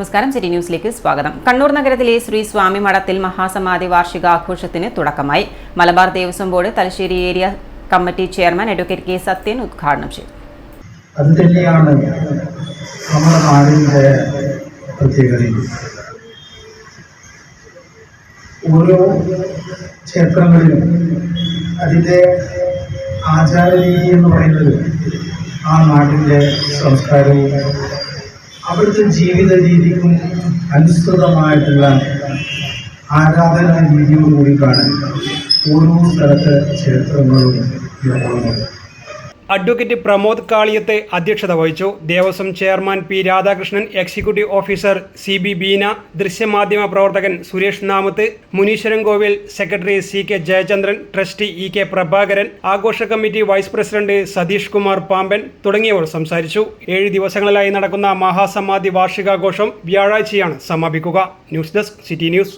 നമസ്കാരം. സിറ്റി ന്യൂസിലേക്ക് സ്വാഗതം. കണ്ണൂർ നഗരത്തിലെ ശ്രീ സ്വാമി മഠത്തിൽ മഹാസമാധി വാർഷികാഘോഷത്തിന് തുടക്കമായി. Malabar Devaswom board Thalassery area committee chairman advocate K Sathyan ഉദ്ഘാടനം ചെയ്തു. അതുതന്നെയാണ് നമ്മുടെ നാടിൻ്റെ പ്രത്യേകത. ഓരോ ക്ഷേത്രങ്ങളിലും അതിൻ്റെ ആചാരരീതി എന്ന് പറയുന്നത് ആ നാടിൻ്റെ സംസ്കാരവും അവിടുത്തെ ജീവിത രീതിക്കും അനുസൃതമായിട്ടുള്ള ആരാധനാ രീതിയോടുകൂടി കാണാൻ ഓരോ സ്ഥലത്തെ ക്ഷേത്രങ്ങളും നിർമ്മാണമാണ്. അഡ്വക്കേറ്റ് പ്രമോദ് കാളിയത്ത് അധ്യക്ഷത വഹിച്ചു. Devaswom chairman P Radhakrishnan, executive officer CB Beena, ദൃശ്യമാധ്യമ പ്രവർത്തകൻ Suresh Namath, Muneeswarankovil secretary CK Jayachandran, trustee EK Prabhakaran, ആഘോഷ committee vice president Satheesh Kumar Pamban തുടങ്ങിയവർ സംസാരിച്ചു. 7 ദിവസങ്ങളിലായി നടക്കുന്ന മഹാസമാധി വാർഷികാഘോഷം വ്യാഴാഴ്ചയാണ് സമാപിക്കുക. News desk, city news.